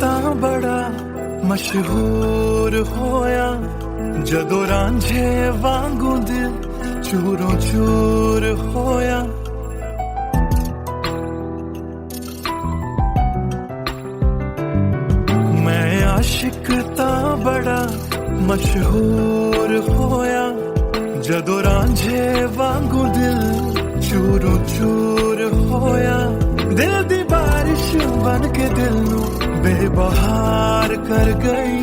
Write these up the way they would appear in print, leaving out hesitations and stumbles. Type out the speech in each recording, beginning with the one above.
तां बड़ा मशहूर होया जदों रांझे वांगू दिल चूरों चूर होया। मैं आशिक तां बड़ा मशहूर होया जदों रांझे वांगू दिल चूरों चूर होया। दिल दी बारिश बन के दिल नू बेबहार कर गई।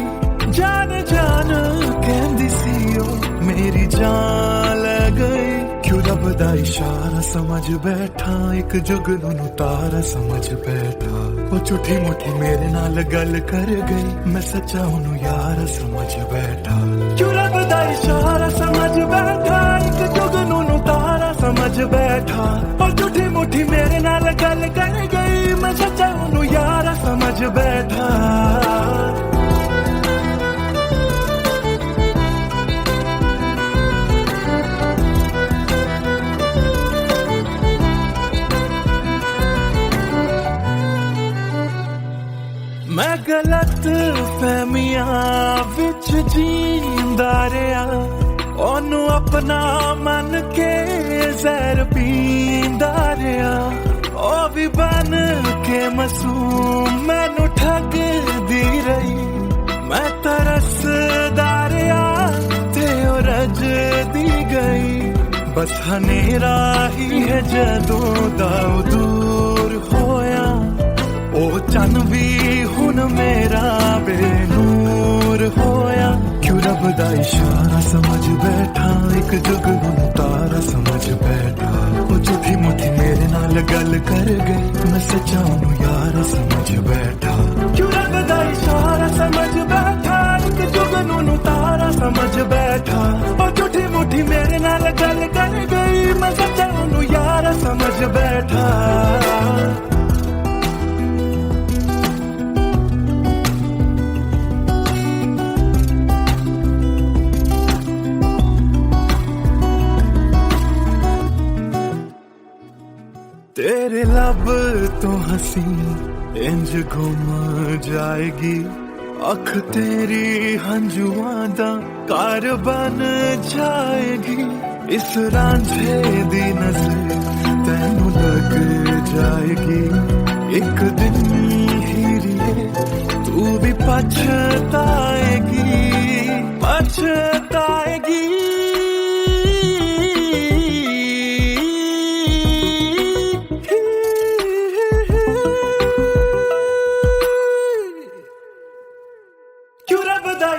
जान जान कहंदी सी ओ मेरी जान ले गई। क्यों रब दा इशारा समझ बैठा एक जुगनू नू तारा समझ बैठा। ओ झूठी मुठी मेरे नाल गल कर गई मैं सच्चा ओनू यार समझ बैठा। क्यों रब दा इशारा समझ बैठा एक जुगनू नू तारा समझ बैठा। ओ झूठी मुठी मेरे नाल गल कर गई मैं सच्चा ओनू यार समझ बैठा। मैं गलत फहमियां विच जींदा रहा ओनू अपना मन के जहर पींदा रहा। ओ भी बन के मासूम मैनू ठग दी रही। मैं तरसदा रहा ते ओ रज दी गई। बस हनेरा ही है जदों दा दूर होया। ओ चन भी हुन मेरा बेनूर होया। क्यों रब दा इशारा समझ बैठा एक जुगनू तारा समझ बैठा। ओ झूठी मुठी मेरे नाल गल कर गई मैं सच्चा ओनू यार समझ बैठा। क्यों रब दा इशारा समझ बैठा एक जुगनू तारा समझ बैठा। ओ झूठी मुठी मेरे नाल गल कर गई मैं सच्चा ओनू यार समझ बैठा। तेरे लब तो हंसी इंज घुम जाएगी। अख तेरी हंजुआं दा कार बन जाएगी। इस रांझे दी नजर तैनू लग जाएगी। एक दिन हीरिए तू भी पछताएगी पछताएगी।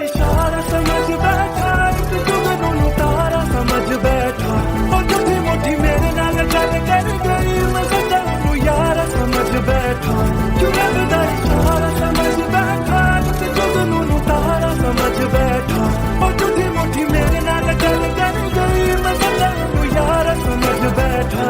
इशारा समझ बैठा एक जुगनू तारा समझ बैठा। और झूठी मुठी मेरे नाल गल कर गई मैं सच्चा ओनू यार समझ बैठा। क्यों रब दा इशारा समझ बैठा एक जुगनू तारा समझ बैठा। और झूठी मुठी मेरे नाल गल कर गई मैं सच्चा ओनू यार समझ बैठा।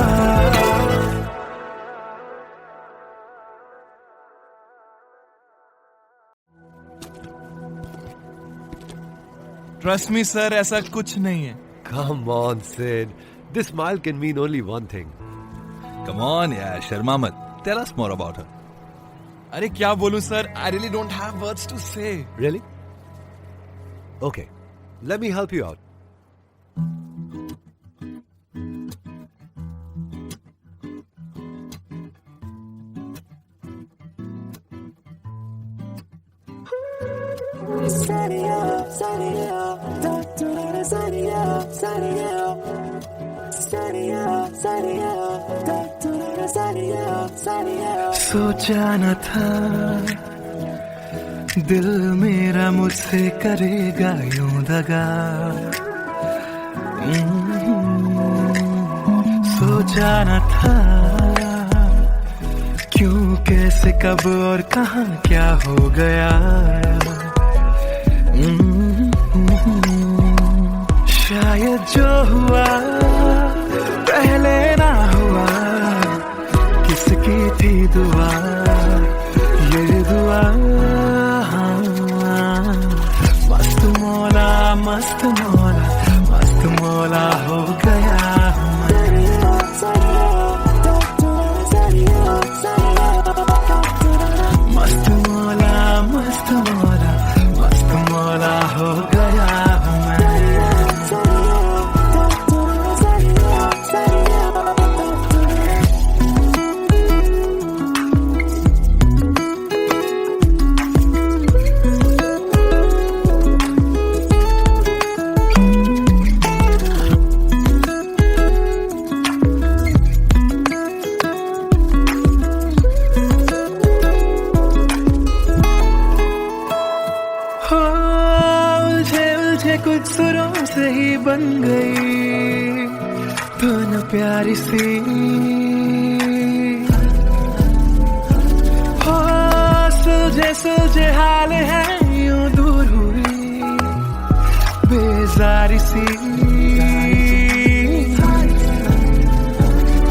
Trust me, sir, ऐसा कुछ नहीं है. Come on, Sid. This smile can mean only one thing. Come on, yeah, Sharma मत. Tell us more about her. अरे क्या बोलूं sir? I really don't have words to say. Really? Okay, let me help you out. सोचा न था दिल मेरा मुझसे करेगा यूं दगा। सोचा न था क्यों कैसे कब और कहां क्या हो गया। शायद जो हुआ पहले ना हुआ, किसकी थी दुआ ये दुआ। मस्त मौला मस्त मौला मस्त मौला हो गया। मस्त मौला प्यारी सी हो, सुलझे सुलझे हाल है यूं दूर हुई बेजारी सी।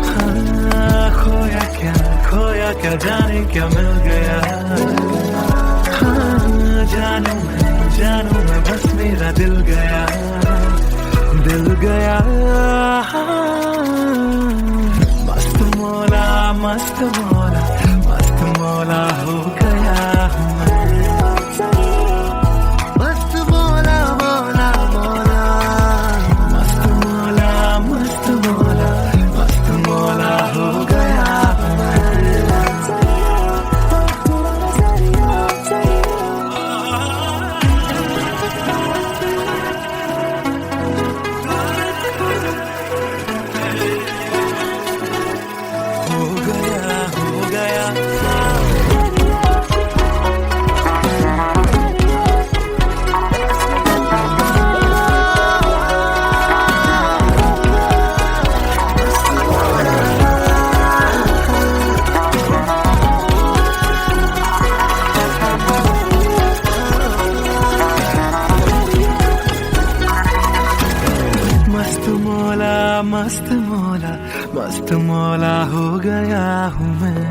हाँ, खोया क्या जाने क्या मिल गया। हाँ, जानू मैं बस मेरा दिल गया। मस्त मौला मस्त मौला मस्त मौला हो गया हूँ मैं। मस्त मौला मौला मौला मस्त मौला मस्त मौला मस्त मौला हो गया हूँ मैं। मस्त मौला मस्त मौला हो गया हूँ मैं।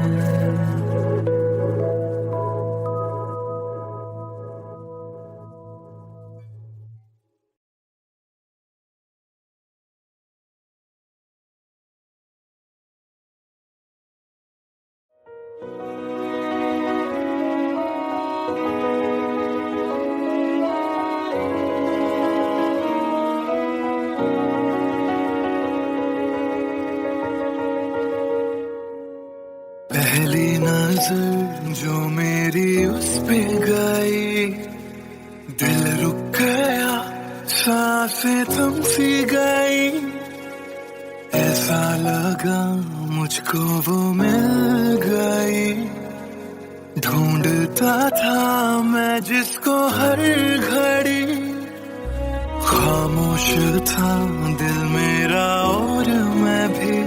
पहली नजर जो मेरी उस पे गई, दिल रुक गया सांसें थम सी गई। ऐसा लगा मुझको वो मिल गई, ढूंढता था मैं जिसको हर घड़ी। खामोश था दिल मेरा और मैं भी,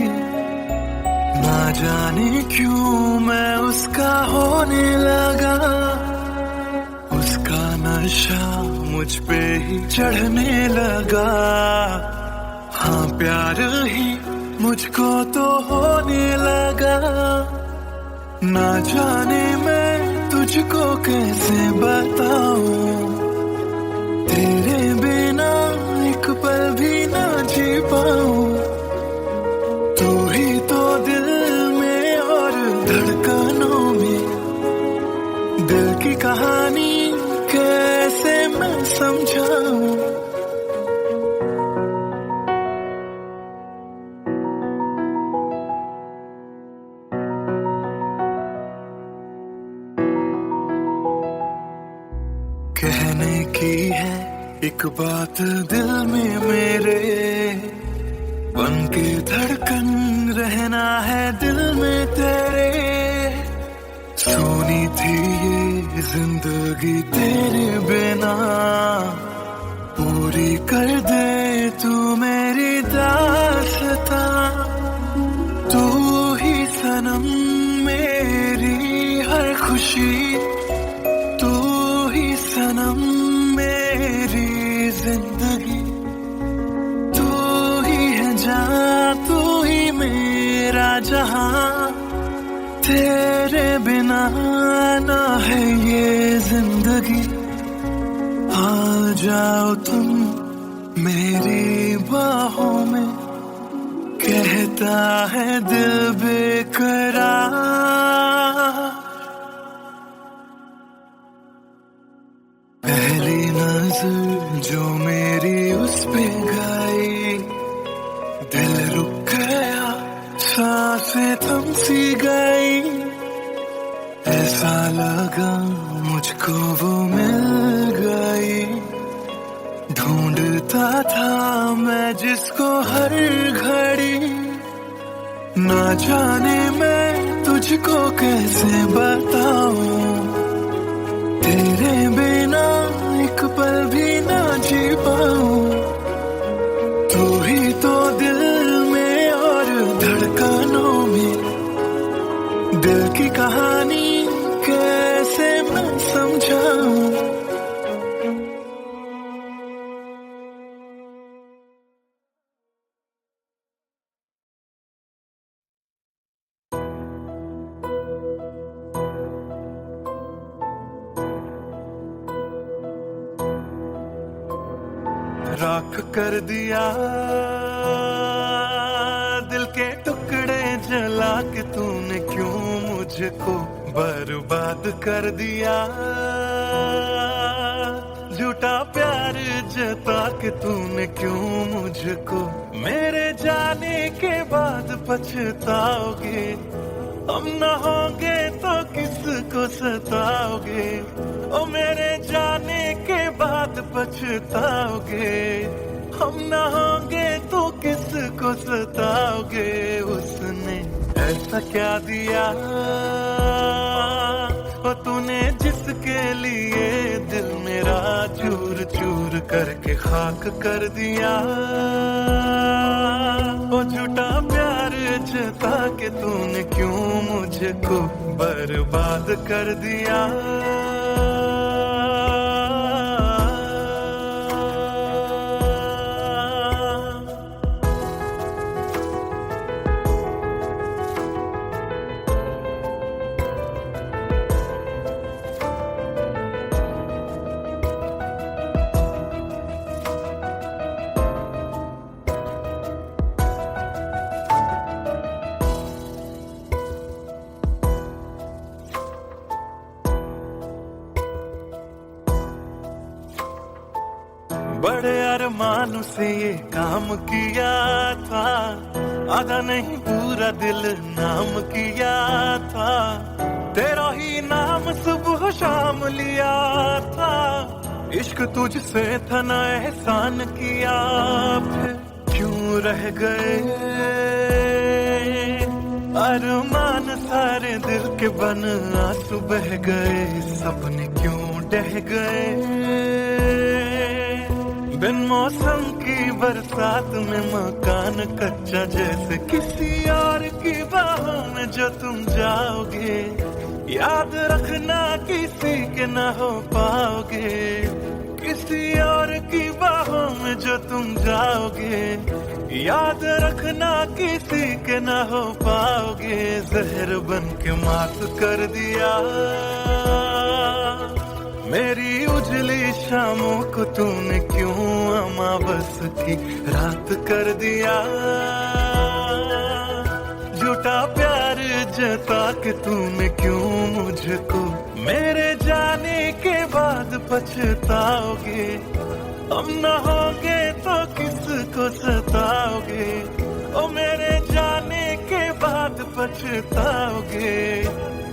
ना जाने क्यों मैं उसका होने लगा। उसका नशा मुझ पे ही चढ़ने लगा। हाँ, प्यार ही मुझको तो होने लगा। ना जाने मैं तुझको कैसे बताऊं, तेरे बिना एक पल भी ना जी पाऊं। तू ही तो दिल में और धड़कनों में, दिल की कहानी कैसे मैं समझाऊं। कहने की है एक बात दिल में मेरे, बन के धड़कन रहना है दिल में तेरे। सोनी थी ये जिंदगी तेरे बिना, पूरी कर दे तू मेरी दास्तां। तू ही सनम मेरी हर खुशी, तू ही सनम मेरी जिंदगी। तू ही है जहां, तू ही मेरा जहां। तेरे बिना ना है ये जिंदगी। आ जाओ तुम मेरी बाहों में, कहता है दिल बेकरार। पहली नजर जो मेरी उस पे गई, दिल रुक गया सांसें थम सी गई। ऐसा लगा मुझको वो मिल गई, ढूंढता था मैं जिसको हर घड़ी। ना जाने मैं तुझको कैसे बताऊं, तेरे बिना एक पल भी ना जी पाऊं। तू ही तो दिल में और राख कर दिया, दिल के टुकड़े जला के तूने क्यों मुझको बर्बाद कर दिया। झूठा प्यार जता के तूने क्यों मुझको, मेरे जाने के बाद पछताओगे। हम न होंगे तो किसको सताओगे, ओ मेरे जाने के बाद पछताओगे। हम न होंगे तो किसको सताओगे। उसने ऐसा क्या दिया ओ तूने जिसके लिए दिल मेरा चूर चूर करके खाक कर दिया। ओ झूठा प्यार जता के तूने क्यों मुझको बर्बाद कर दिया। बड़े अरमान से ये काम किया था, आधा नहीं पूरा दिल नाम किया था। तेरा ही नाम सुबह शाम लिया था, इश्क तुझसे था ना एहसान किया। फिर क्यों रह गए अरमान सारे दिल के बन, आंसू बह गए सपने क्यों ढह गए। बिन मौसम की बरसात में मकान कच्चा जैसे किसी और की बाहों में जो तुम जाओगे। याद रखना किसी के ना हो पाओगे, किसी और की बाहों में जो तुम जाओगे। याद रखना किसी के ना हो पाओगे। जहर बन के मात कर दिया मेरी उजली शामों को तूने क्यों अमावस की रात कर दिया। झूठा प्यार जता के तूने क्यों मुझको, मेरे जाने के बाद पछताओगे। हम न होंगे तो किसको सताओगे, ओ मेरे जाने के बाद पछताओगे।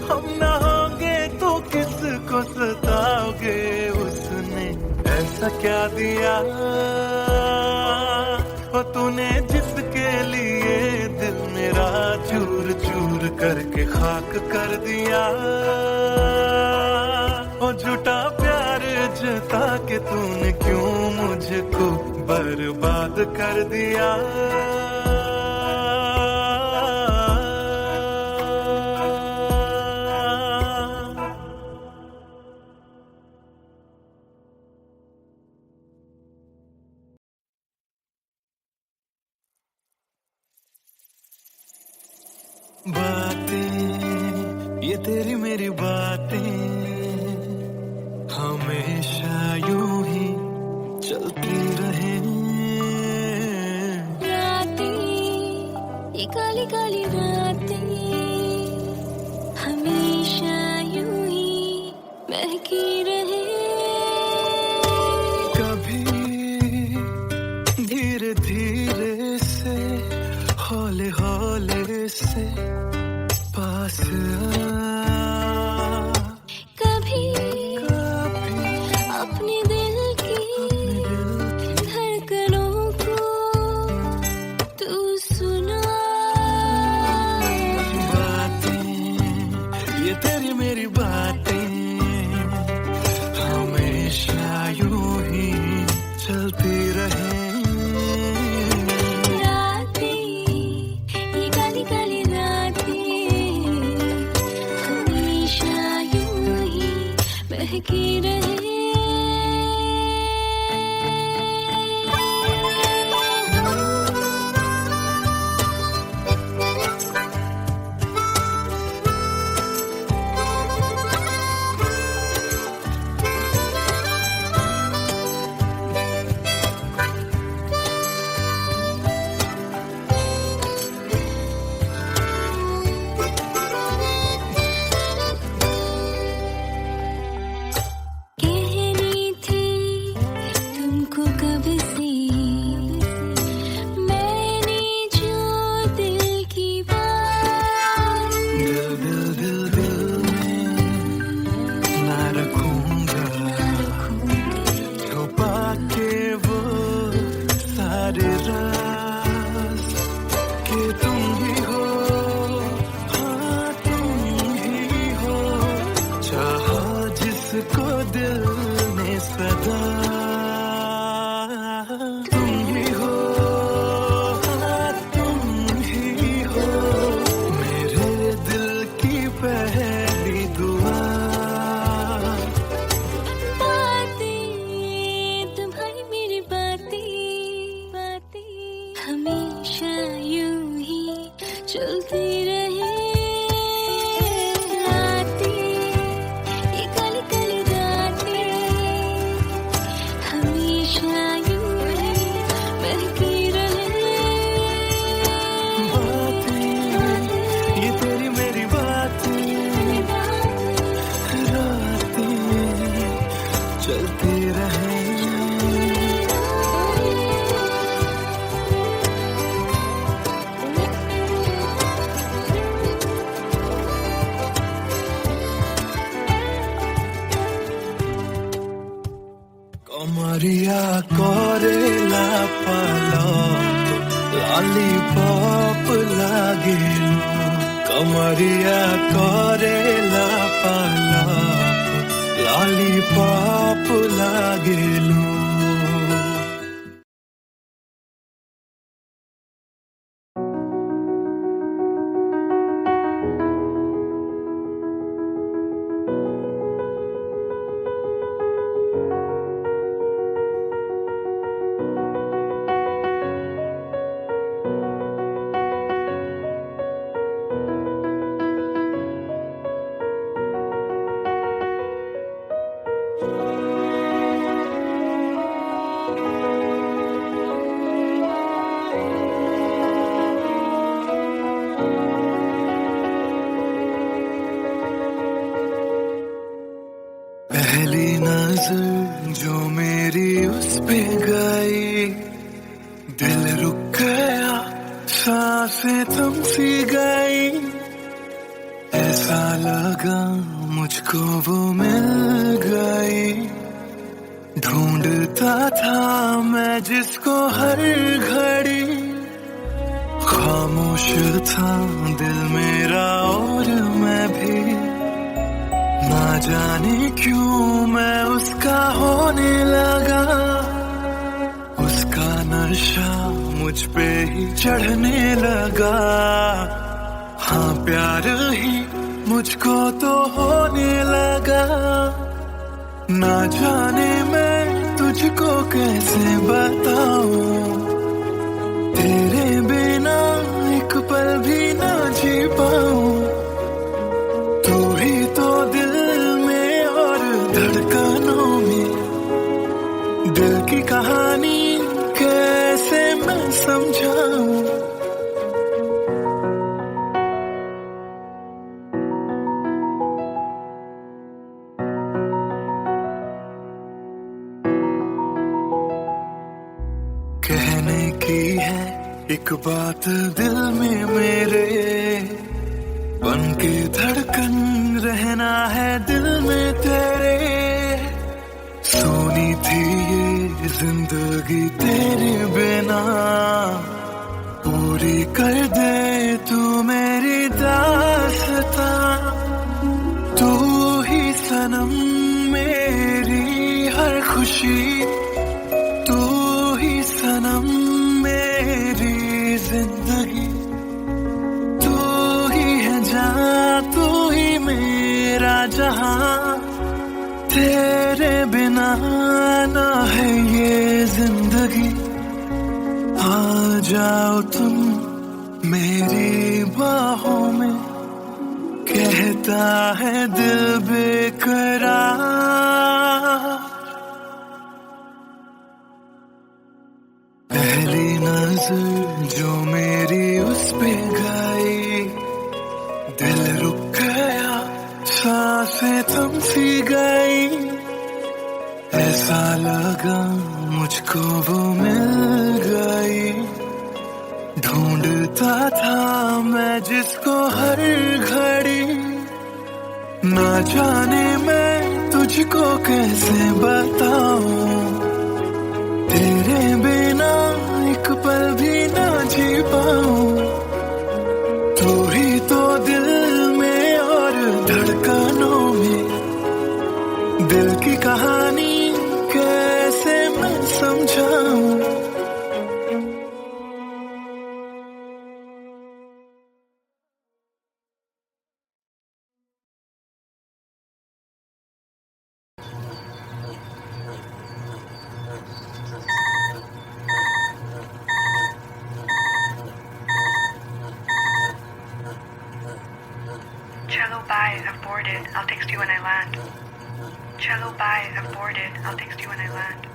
हम न होंगे तो किसको सताओगे। उसने ऐसा क्या दिया ओ तूने जिसके लिए दिल मेरा चूर चूर करके खाक कर दिया। ओ झूठा प्यार जता के तूने क्यों मुझको बर्बाद कर दिया। बातें ये तेरी मेरी बातें हमेशा यूं ही चलती रहे। रातें ये काली काली रातें हमेशा यूं ही महकी रहे। कभी धीरे धीरे से हौले हौले से पास कभी अपने दिल की धड़कनों को तू सुना। बातें ये तेरी मेरी बातें हमेशा यूं ही चलती रहे। रातें ये काली काली रातें हमेशा यूं ही चलती रहे रातें, ये काली काली रातें हमेशा यूं ही बहकी रहे बातें, ये तेरी मेरी बातें, रातें चलती रहे। कमरिया कोरेला पालक लॉलीपॉप लागेलू, कमरिया कोरेला पालक लॉलीपॉप लागेलू। पहली नजर जो मेरी उस पे गई, दिल रुक गया, सांसें थम सी गई। ऐसा लगा मुझको वो मिल गई, ढूंढता था मैं जिसको हर घड़ी। खामोश था दिल मेरा और मैं भी, ना जाने क्यों मैं उसका होने लगा। उसका नशा मुझ पे ही चढ़ने लगा, हाँ प्यार ही मुझको तो होने लगा। ना जाने मैं तुझको कैसे बताऊं, तेरे बिना एक पल भी ना जी पाऊं। तू ही तो दिल में और धड़कनों में, दिल की कहानी कैसे मैं समझाऊं। कहने की है एक बात दिल में मेरे, बन के धड़कन रहना है दिल में तेरे। सोनी थी ये जिंदगी तेरे बिना, पूरी कर दे तू मेरी दास्तां। तू ही सनम मेरी हर खुशी, तू ही सनम मेरी जिंदगी। तू ही है जहां, तू ही मेरा जहां, तेरे बिना ना है ये जिंदगी। आ जाओ तुम मेरी बाहों में, कहता है दिल बेकरार। पहली नजर जो मेरी उस पे गई, दिल रुक गया, सांसें थम सी गई। ऐसा लगा मुझको वो मिल गई, ढूंढता था मैं जिसको हर घड़ी। ना जाने मैं तुझको कैसे बताऊं, तेरे बिना एक पल भी ना जी पाऊं। तू ही तो दिल में और धड़कनों में, दिल की कहानी कैसे मैं समझाऊं। boarded. I'll text you when I land. Chalo, bye. I've boarded. I'll text you when I land.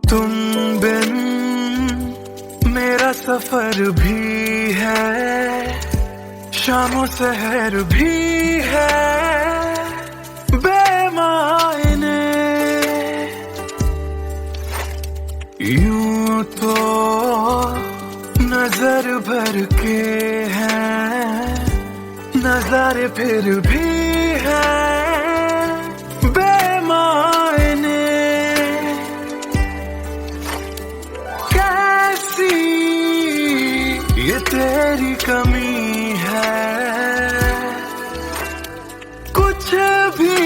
तुम बिन मेरा सफर भी है, शामों सहर भी है, बेमायने यूं तो नजर भर के हैं, नजारे फिर भी है बेमायने। कैसी ये तेरी कमी है, कुछ भी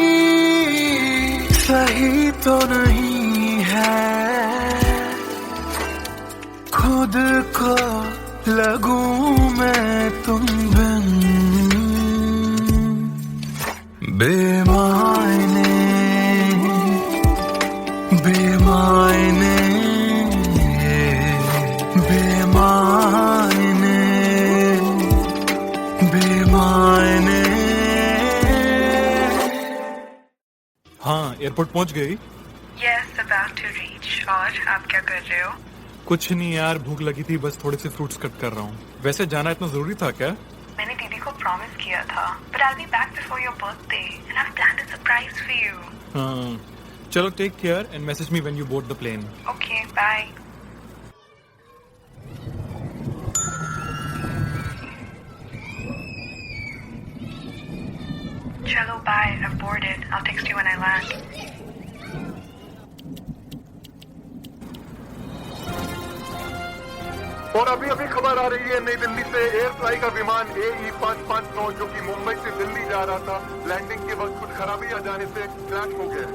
सही तो नहीं है, खुद को लगूं मैं तुम बिन बेमायने बेमायने बेमायने बेमायने। हाँ, एयरपोर्ट पहुंच गई। Yes, about to reach. और आप क्या कर रहे हो? कुछ नहीं यार, भूख लगी थी, बस थोड़े से फ्रूट्स कट कर रहा हूँ। वैसे जाना इतना जरूरी था क्या? मैंने दीदी को प्रॉमिस किया था, but I'll be back before your birthday and I've planned a surprise for you. हाँ, चलो take care and message me when you board the plane. Okay, bye. Chalo, bye. I've boarded. I'll text you when I land. और अभी अभी खबर आ रही है नई दिल्ली से एयर फ्लाई का विमान AE559 जो कि मुंबई से दिल्ली जा रहा था, लैंडिंग के वक्त कुछ खराबी आ जाने से क्रैश हो गया।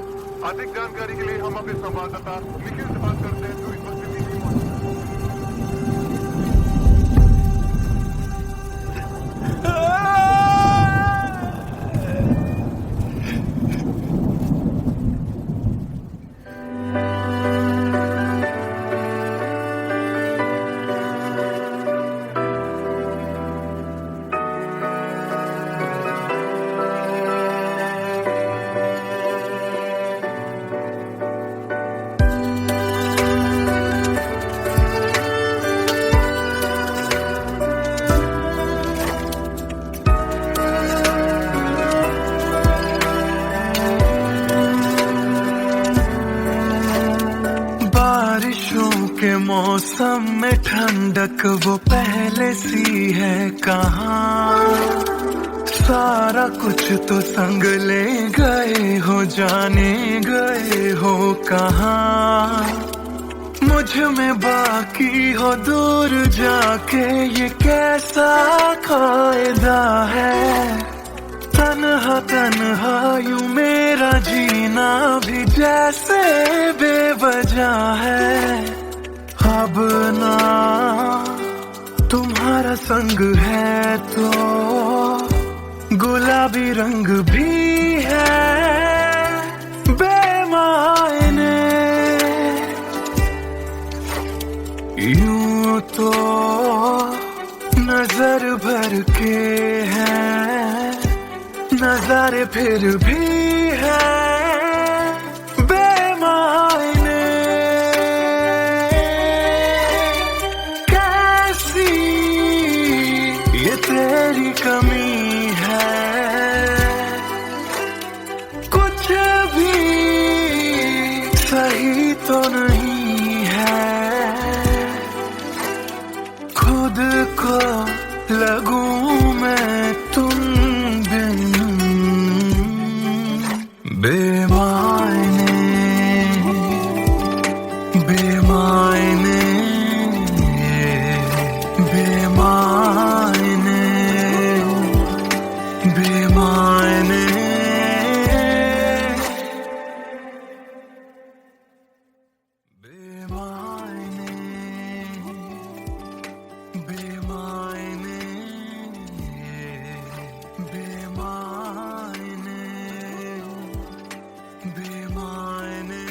अधिक जानकारी के लिए हम अपने संवाददाता निखिल से बात करते हैं जो इस वक्त दिल्ली में मौजूद है। के मौसम में ठंडक वो पहले सी है कहाँ, सारा कुछ तो संग ले गए हो, जाने गए हो कहाँ। मुझ में बाकी हो दूर जाके ये कैसा कायदा है, तन्हा तन्हा यूं मेरा जीना भी जैसे बेवजह है। अब ना तुम्हारा संग है तो गुलाबी रंग भी है बेमायने, यूं तो नजर भर के हैं, नजारे फिर भी है बेमायने। कैसी ये तेरी कमी है, कुछ भी सही तो नहीं है, खुद को लगूं मैं तुम बिन बेमायने बेमायने बेमायने बेमायने। बेमायने बेमायने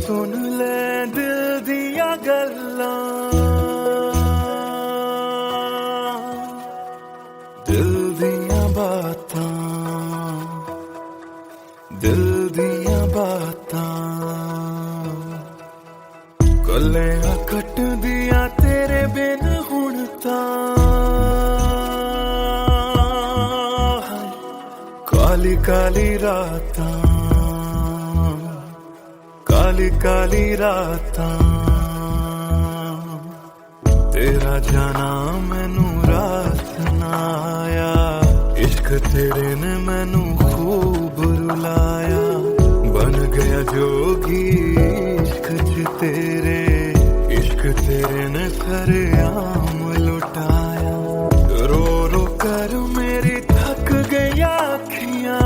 सुन ले दिल दिया गल्लां दिल दिया बातां दिल दिया बातां गल्लां कट दिया तेरे बिन हुण तां काली काली रातां काली काली रातां तेरा जाना मैनू रास ना आया इश्क तेरे ने मैनू खूब रुलाया बन गया जोगी इश्क तेरे ने सरेआम लुटाया रो रो कर मेरी थक गई अखियां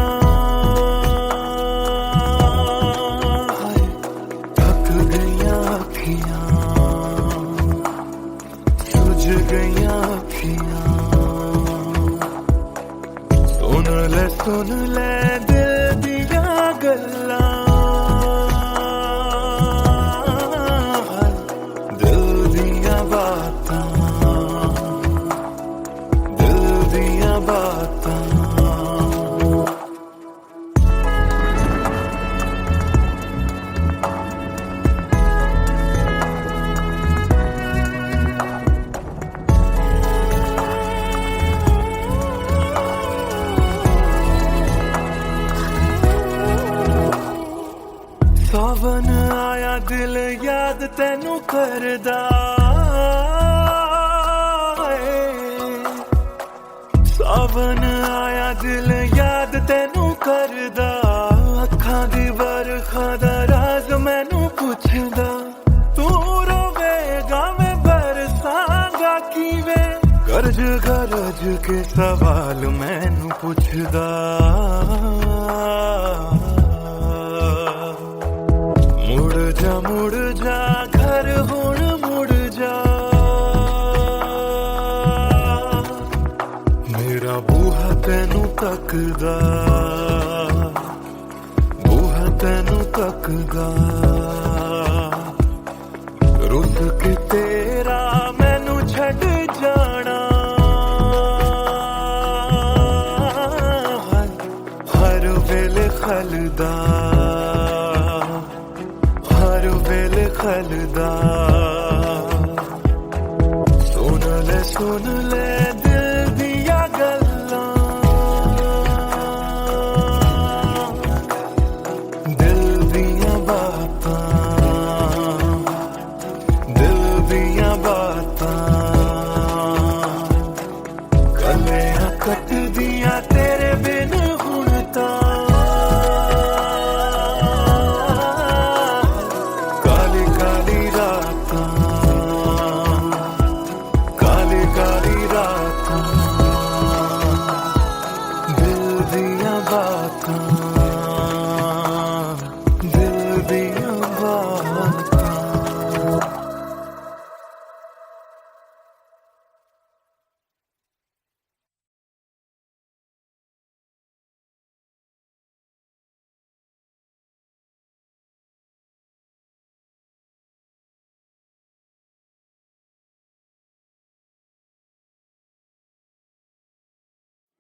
सुन ले दिल दिया गल्लां दिल दिया बातां दिल दिया बातां सावन आया दिल याद तैनू करदा सावन आया दिल याद तैनू करदा अखां दी बरखा दा राज मैनू पुछदा तू रोवेगा मैं बरसांगा किवें गरज गरज के सवाल मैनू पुछदा मुड़ जा घर हुण मुड़ जा मेरा बूहा तैनू तकदा रुस के तेरा मैनू छड़ जाना हर वेले खलदा खलदा सुन ले दिल दिया गल्लां दिल दिया बातां दिल दिया बातां गल्लां कट दिया तेरे बिन हुण तां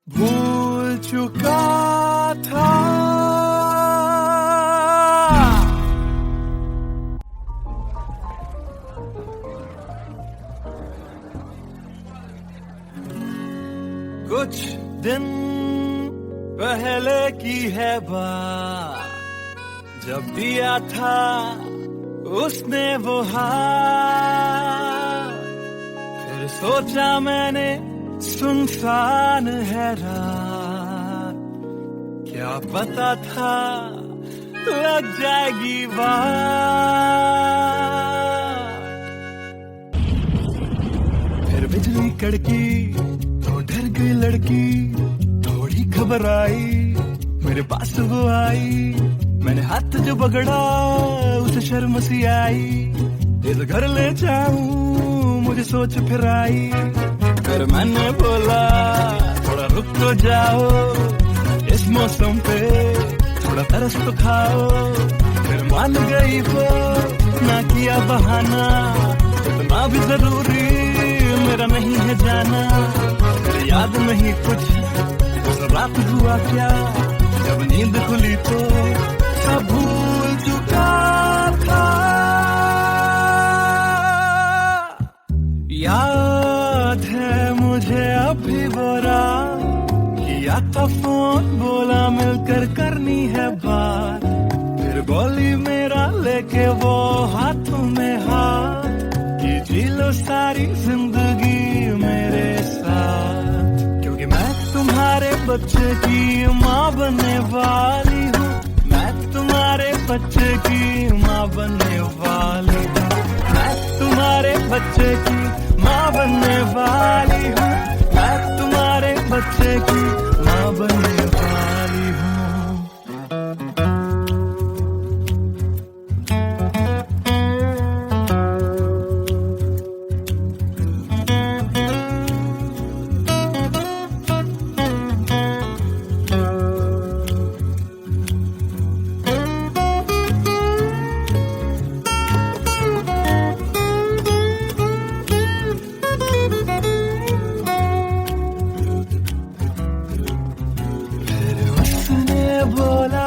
भूल चुका था कुछ दिन पहले की है बात जब दिया था उसने वो हाथ फिर सोचा मैंने सुनसान है रात क्या पता था लग जाएगी बात। फिर बिजली कड़की तो डर गई लड़की, थोड़ी घबराई, मेरे पास वो आई, मैंने हाथ जो पकड़ा उसे शर्म सी आई, इस घर ले जाऊं मुझे सोच फिर आई। फिर मैंने बोला थोड़ा रुक तो जाओ, इस मौसम पे थोड़ा तरस तो खाओ। फिर मान गई वो, ना किया बहाना, इतना भी जरूरी मेरा नहीं है जाना। फिर याद नहीं कुछ उस रात हुआ क्या, जब नींद खुली तो सब भूल चुका था। याद है मुझे अभी वो रात, किया था फोन बोला मिलकर करनी है बात। फिर बोली मेरा लेके वो हाथों में हाथ, कि जी लो सारी जिंदगी मेरे साथ। क्योंकि मैं तुम्हारे बच्चे की माँ बनने वाली हूँ, मैं तुम्हारे बच्चे की माँ बनने वाली हूँ, मैं तुम्हारे बच्चे की माँ बनने वाली हूँ, मैं तुम्हारे बच्चे की माँ बनने वाली हूँ। बोला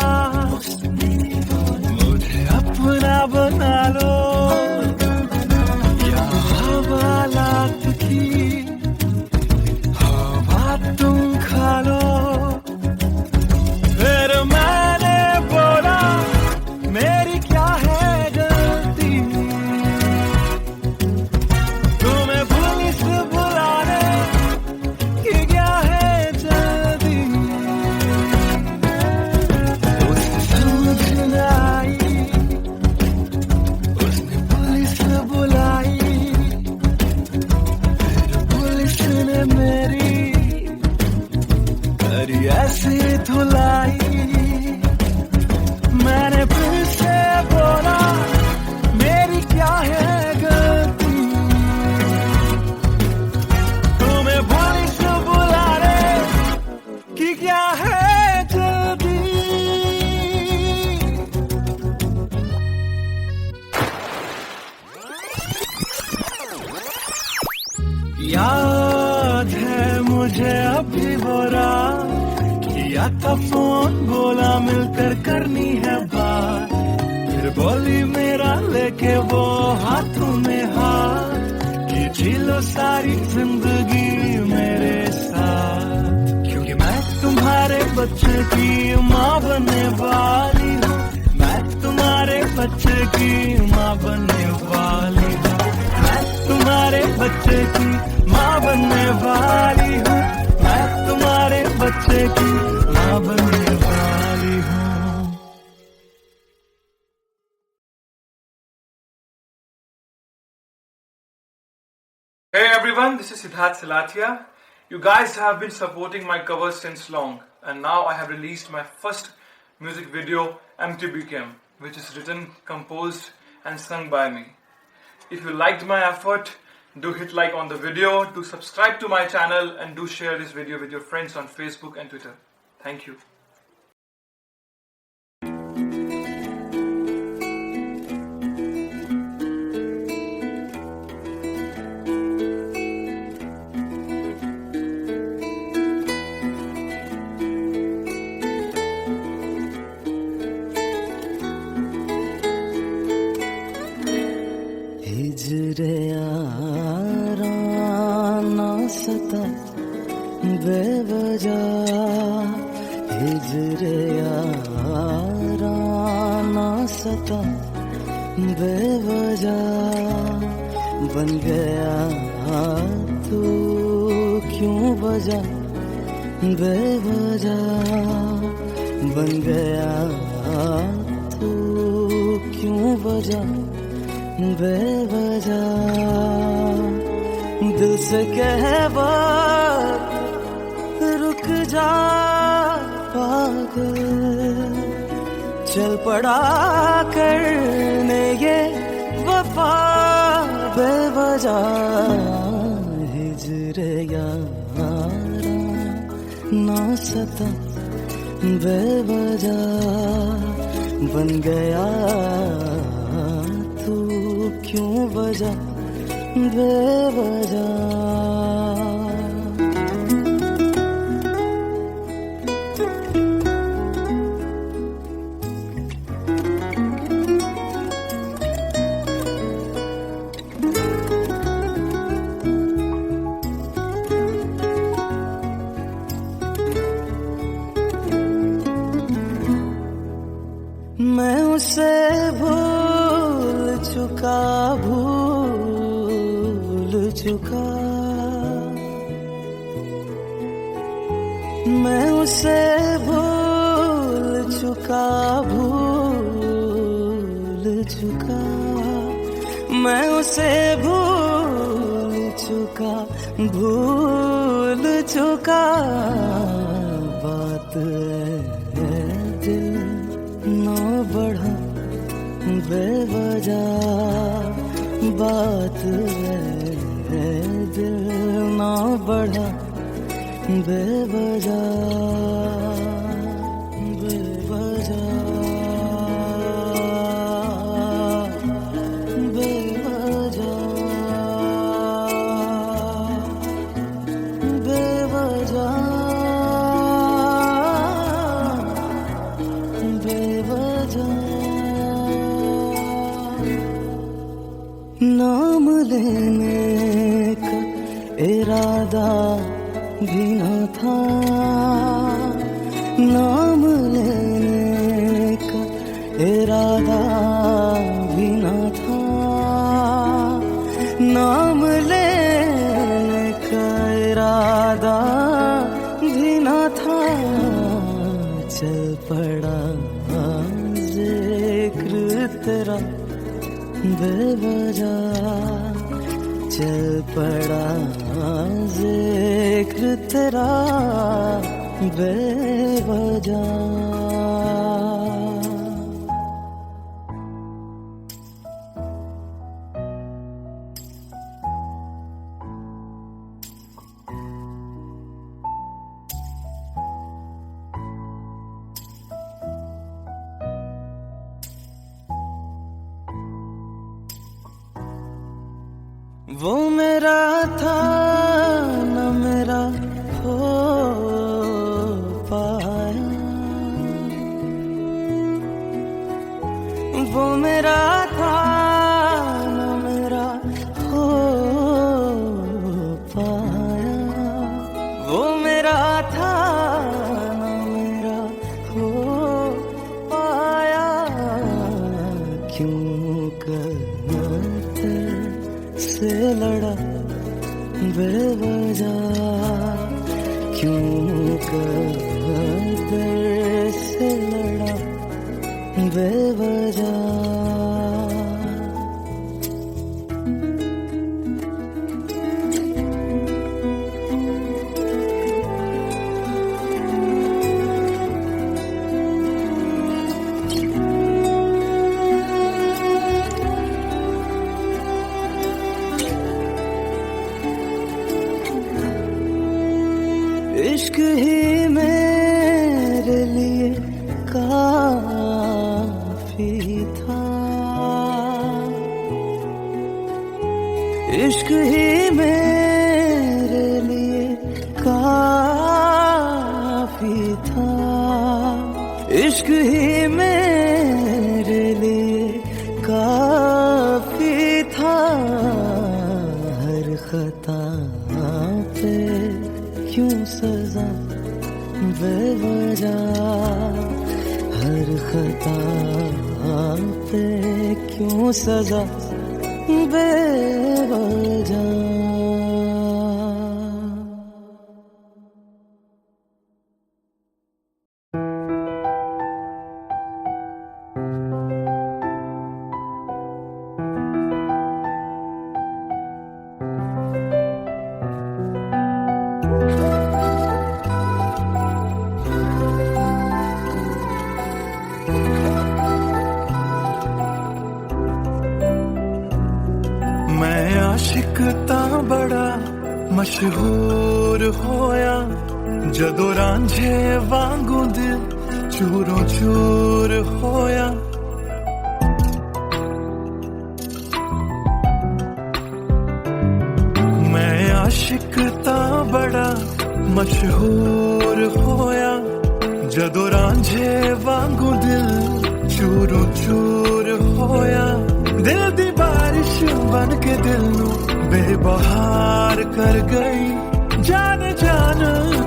मुझे अपना बना लो, या हवालात की हवा तुम खा लो। फिर मैंने बोला मेरी क्या है गलती, तुम्हें पुलिस बुलाने की क्या है जल्दी। उसने पुलिस बुलाई, फिर पुलिस ने मेरी करी ऐसी धुलाई। मैंने फिर से बोला मेरी क्या है गलती, तुम्हें पुलिस बुलाने की क्या है जल्दी। याद है मुझे अभी वो रात, किया था फोन बोला मिलकर करनी है बात। फिर बोली मेरा लेके वो हाथों में हाथ, कि जी लो सारी जिंदगी मेरे साथ। क्योंकि मैं तुम्हारे बच्चे की माँ बनने वाली हूँ, मैं तुम्हारे बच्चे की माँ बनने वाली हूँ, मैं तुम्हारे बच्चे की माँ बनने वाली हूँ, मैं तुम्हारे बच्चे की माँ बनने वाली हूँ। Hey everyone, this is Siddharth Silathia. You guys have been supporting my covers since long, and now I have released my first music video, Empty Became, which is written, composed and sung by me. If you liked my effort, do hit like on the video, do subscribe to my channel, and do share this video with your friends on Facebook and Twitter. Thank you. हिजरे याराना सता बेवजह, हिजरे याराना सता बेवजह। बन गया तू क्यों बजा बेवजह, बन गया वजह बेवजह दिल से कहवा रुक जा पागल चल पड़ा करने ये वफा बेवजह हिजर यारा ना सता बेवजह बन गया तू क्यों वजह बेवजह मैं उसे भूल चुका मैं उसे भूल चुका मैं उसे भूल चुका बात है दिल ना बढ़ा बेवजह बात है दिल ना बढ़ा बेवजह बेवजह बेवजह बेवजह बेवजह नाम लेने का इरादा भी न था नाम लेने का इरादा भी न था नाम लेने का इरादा भी न था चल पड़ा जिक्र तेरा बेवजह चल पड़ा जिक्र तेरा बेवजह वो मेरा था न मेरा हो पाया वो मेरा था न मेरा हो पाया वो मेरा था न मेरा हो पाया क्यों करते से लड़ा बेवजह क्यों कर से लड़ा बेवजह इश्क ही मेरे लिए काफी था इश्क ही मेरे लिए काफी था इश्क ही मेरे लिए काफी था हर खता पे क्यों सजा बेवजह हर खता पे क्यों सजा बेवजह आशिक तां बड़ा मशहूर होया जदों रांझे वांगू दिल चूरों चूर होया। मैं आशिक तां बड़ा मशहूर होया जदों रांझे वांगू दिल चूरों चूर होया। दिल दी बारिश बन के दिल नू बेबहार कर गई। जान जान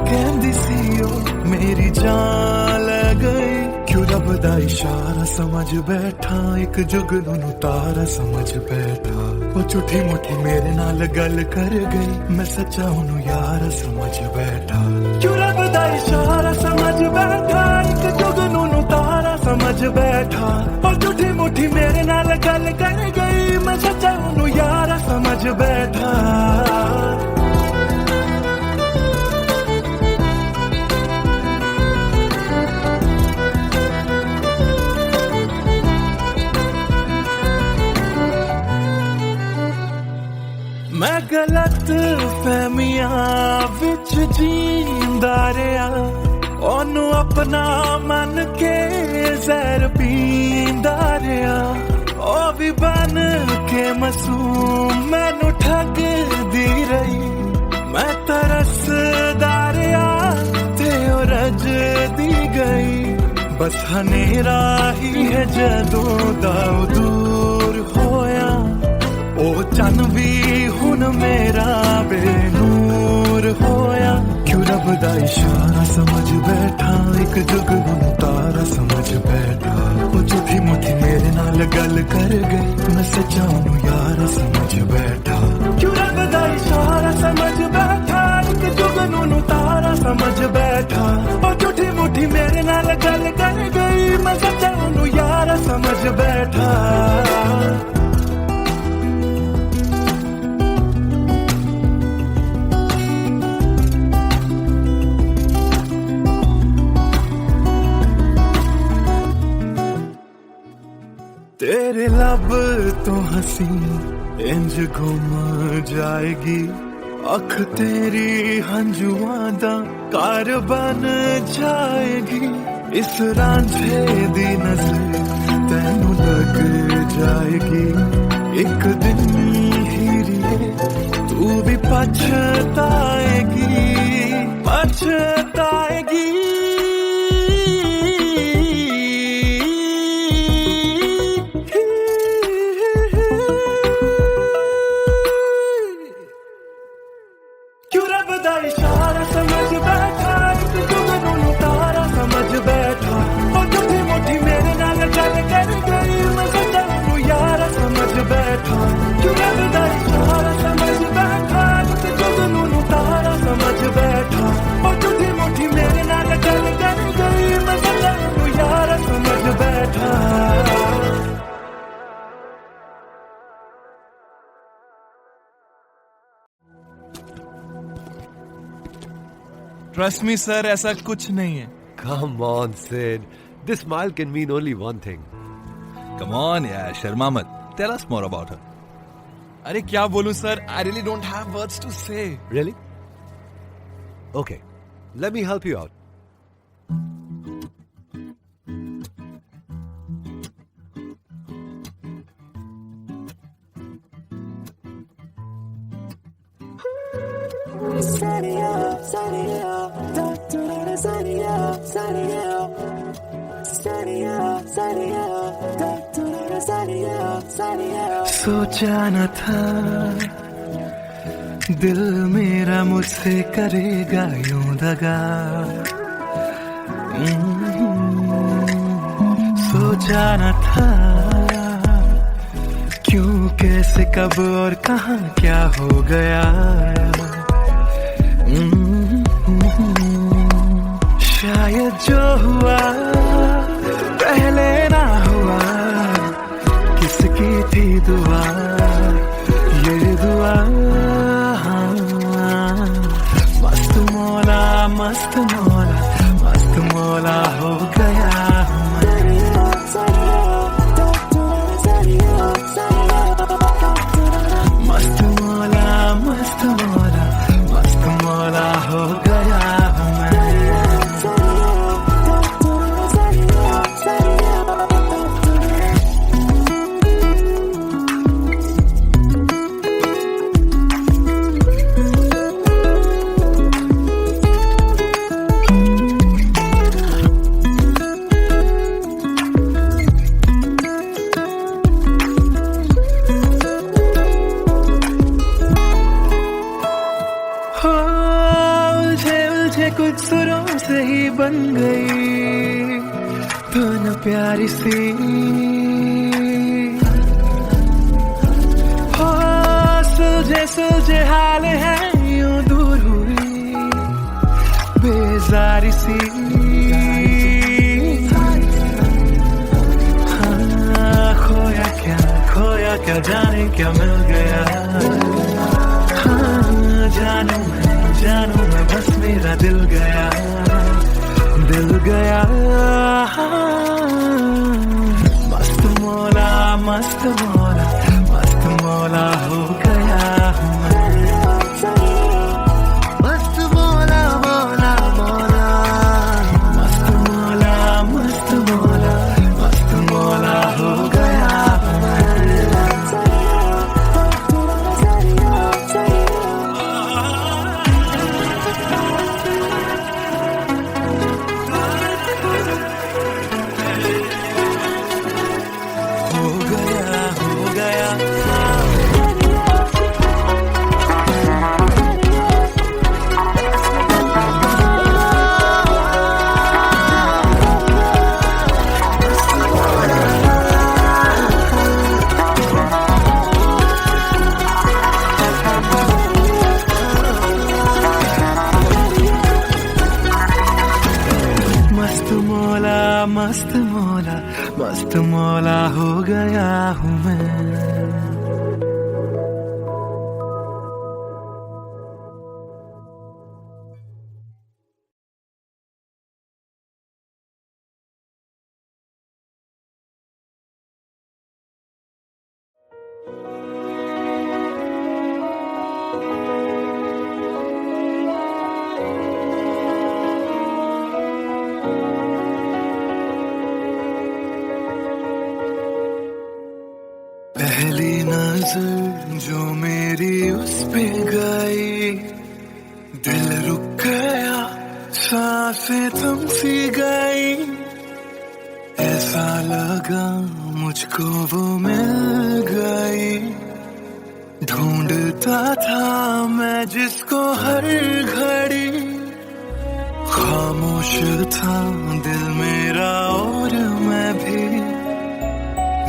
कहंदी सी ओ मेरी जान ले गई। क्यों रब दा इशारा समझ बैठा एक जुगनू नू तारा समझ बैठा। वो झूठी मुठी मेरे नाल गल कर गई मैं सच्चा ओनू यार समझ बैठा। क्यों रब दा इशारा समझ बैठा एक जुगनू नू तारा समझ बैठा। वो झूठी मुठी मेरे नाल गल कर गई मैं सच्चा ओनू यार समझ बैठा। मैं गलत फहमियां विच जींदा रहा ओनू अपना मन के जहर पींदा रहा। ओ भी बन के मासूम मैनू ठगदी रही। मैं तरसदा रहा ते ओ रजदी गई। बस हनेरा ही है जदों दा दूर होया। ओ चन भी हुन मेरा बेनूर होया। क्यों रब दा इशारा समझ बैठा एक जुगनू तारा समझ बैठा। ओ झूठी मुठी मेरे नाल गल कर गई मैं सच्चा ओनू यार समझ बैठा। क्यों रब दा इशारा समझ बैठा एक जुगनू तारा समझ बैठा। ओ झूठी मुठी मेरे नाल गल कर गई मैं सच्चा ओनू यार समझ बैठा। तेरे लब तो हंसी इंज घुम जाएगी। अख तेरी हंजुआं दा कार बन जाएगी। इस रांझे दी नजर तैनू लग जाएगी। एक दिन हीरिए तू भी पछताएगी पछताएगी। इशारा समझ बैठा एक जुगनू तारा समझ बैठा। और झूठी मुठी मेरे नाल गल कर गई मैं सच्चा ओनू यार समझ बैठा। क्यों रब दा इशारा समझ बैठा एक जुगनू तारा समझ बैठा। और झूठी मुठी मेरे नाल गल कर गई मैं सच्चा ओनू यार समझ बैठा। ट्रस्ट मी सर ऐसा कुछ नहीं है। Come on, Sid. This smile can mean only one thing. Come on यार शर्मा मत। Tell us more about her. अरे क्या बोलूं sir I really don't have words to say. Really? Okay, let me help you out. सोचा न था दिल मेरा मुझसे करेगा यूं दगा। सोचा न था क्यों कैसे कब और कहां क्या हो गया। शायद जो हुआ पहले ना हुआ। किसकी थी दुआ ये दुआ। मस्त मौला मस्त मौला मस्त मौला हो गया। मस्त बेजारी सी हो सुलझे हाल है यूं दूर हुई बेजारी सी हाँ खोया क्या जाने क्या मिल गया हाँ जानू मैं बस मेरा दिल गया मस्त मौला हो गया हूँ मैं मस्त मौला हो गया हूँ मस्त मौला हो गया हूँ मैं पहली नजर जो मेरी उस पे गई दिल रुक गया सांसें थम सी गई ऐसा लगा मुझको वो मिल गई ढूंढता था मैं जिसको हर घड़ी खामोश था दिल मेरा और मैं भी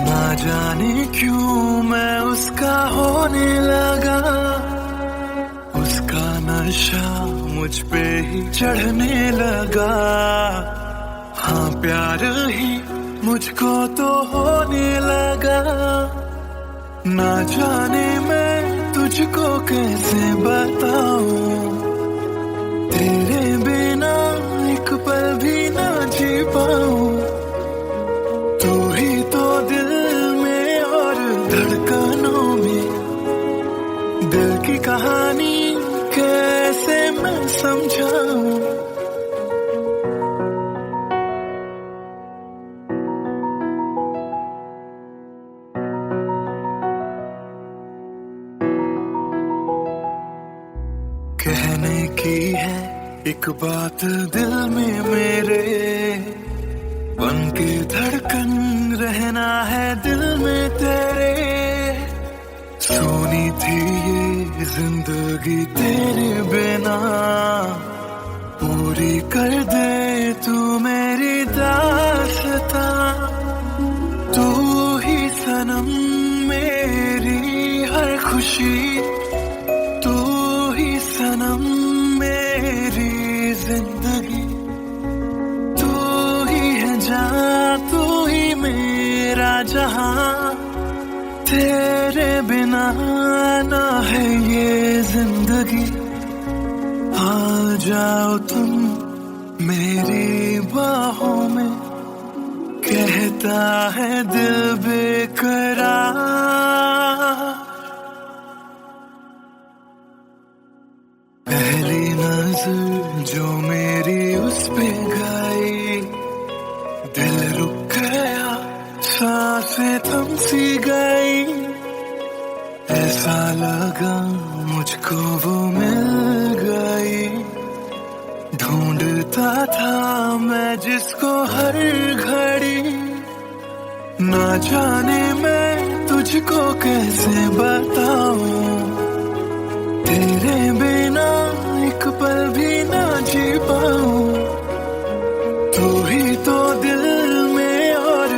ना जाने क्यों मैं उसका होने लगा उसका नशा मुझ पे ही चढ़ने लगा हाँ प्यार ही मुझको तो होने लगा ना जाने मैं तुझको कैसे बताऊं तेरे बिना एक पल भी ना जी पाऊं तू ही तो दिल में और धड़कनों में दिल की कहानी कैसे मैं समझाऊं कहने की है एक बात दिल में मेरे बन के धड़कन रहना है दिल में तेरे सोनी थी ये जिंदगी तेरे बिना पूरी कर दे तू मेरी दास्तां तू ही सनम मेरी हर खुशी तू ही सनम मेरी जिंदगी तू ही है जहां तू ही मेरा जहां तेरे बिना ना है ये जिंदगी आ जाओ तुम मेरी बाहों में कहता है दिल बेकरार पहली नजर जो मेरी उस पे गई दिल रुक गया सांसें थम सी गई ऐसा लगा मुझको वो मिल गई ढूंढता था मैं जिसको हर घड़ी ना जाने मैं तुझको कैसे बताऊं तेरे बिना एक पल भी ना जी पाऊं तू ही तो दिल में और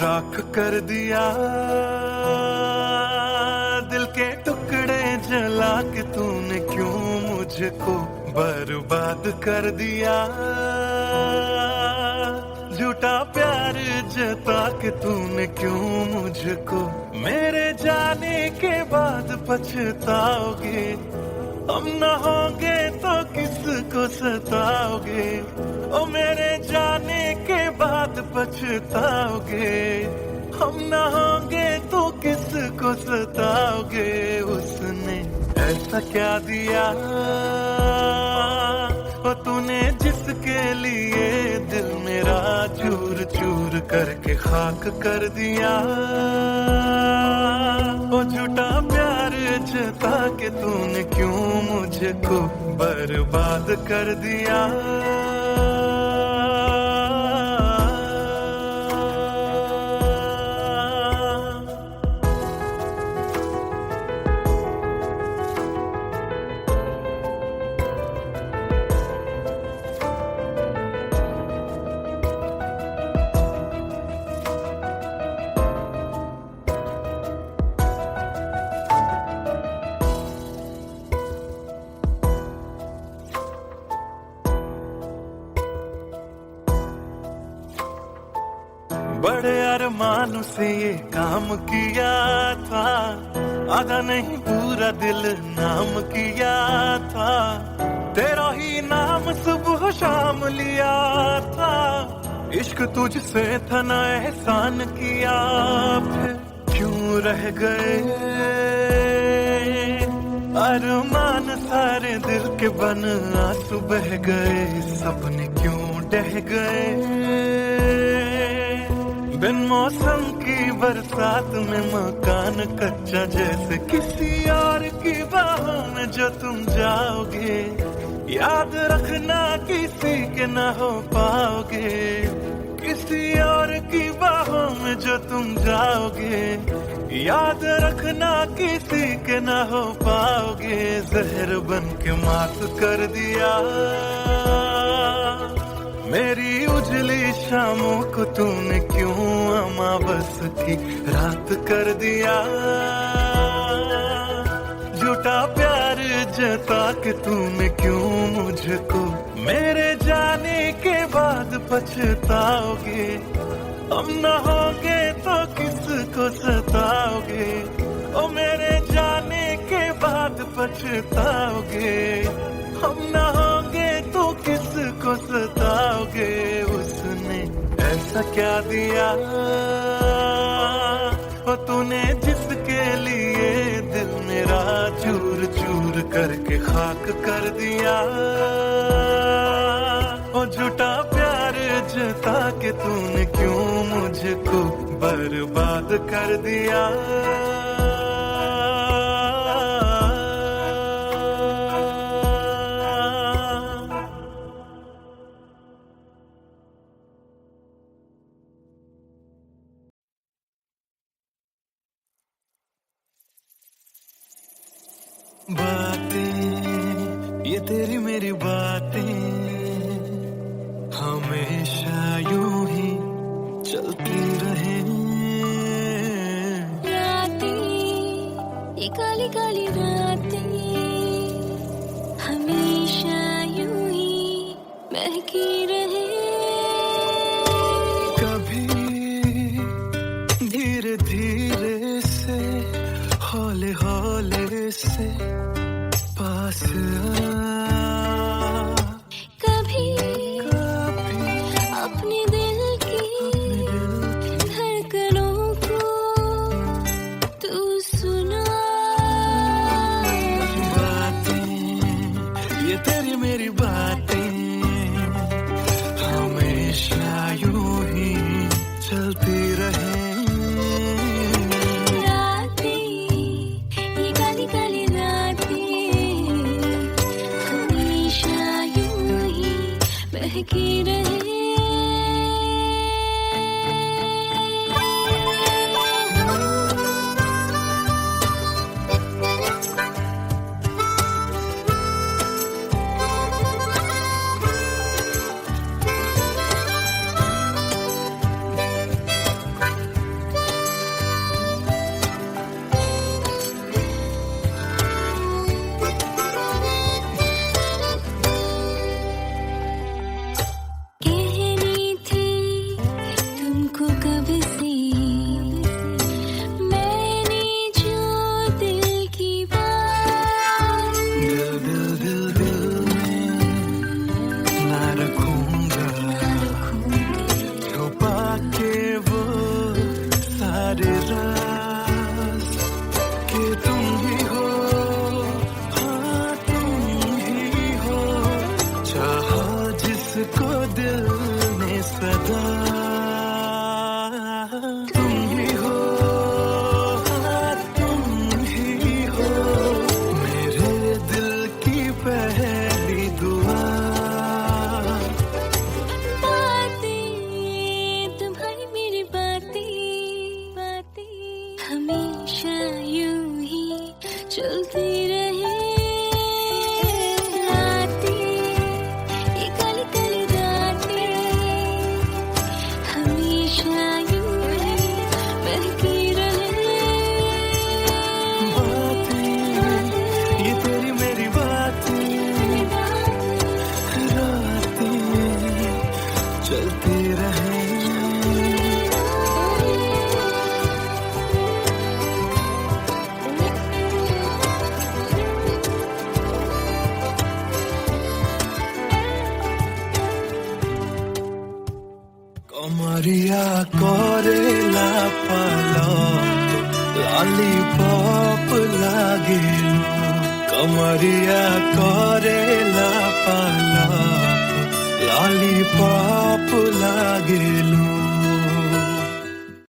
राख कर दिया, दिल के टुकड़े जला के तूने क्यों मुझको बर्बाद कर दिया। झूठा प्यार जता के तूने क्यों मुझको, मेरे जाने के बाद पछताओगे। हम न होंगे तो किसको सताओगे, ओ मेरे जाने के बाद पछताओगे। हम न होंगे तो किसको सताओगे। उसने ऐसा क्या दिया ओ तूने जिसके लिए दिल मेरा चूर चूर करके खाक कर दिया। ओ झूठा प्यार जता के तूने क्यों मुझको बर्बाद कर दिया। बड़े अरमान से ये काम किया था, आधा नहीं पूरा दिल नाम किया था। तेरा ही नाम सुबह शाम लिया था, इश्क तुझसे था ना एहसान किया। फिर क्यों रह गए अरमान सारे दिल के बन, आंसू बह गए सपने क्यों ढह गए। बिन मौसम की बरसात में मकान कच्चा जैसे किसी और की बाहों में जो तुम जाओगे। याद रखना किसी के ना हो पाओगे, किसी और की बाहों में जो तुम जाओगे। याद रखना किसी के ना हो पाओगे। जहर बन के मात कर दिया मेरी उजली शामों को तूने क्यों अमावस की रात कर दिया। झूठा प्यार जता के तूने क्यों मुझको, मेरे जाने के बाद पछताओगे। हम न होंगे तो किसको सताओगे, ओ मेरे जाने के बाद पछताओगे। हम न होंगे तो किसको सताओगे। उसने ऐसा क्या दिया ओ तूने जिसके लिए दिल मेरा चूर चूर करके खाक कर दिया। ओ झूठा प्यार जता के तूने क्यों मुझको बर्बाद कर दिया। बातें ये तेरी मेरी बातें हमेशा यूं ही चलती रहे। रातें ये काली काली रातें हमेशा यूं ही महकी रहे। कभी धीरे धीरे से हौले हौले से पास कभी अपने दिल की धड़कनों को तू सुना। बातें ये तेरी मेरी बातें हमेशा यूं ही चलती रहे। महकी रहे। कमरिया करेला पालक लॉलीपॉप लागेलू कमरिया करेला पालक लॉलीपॉप लागेलू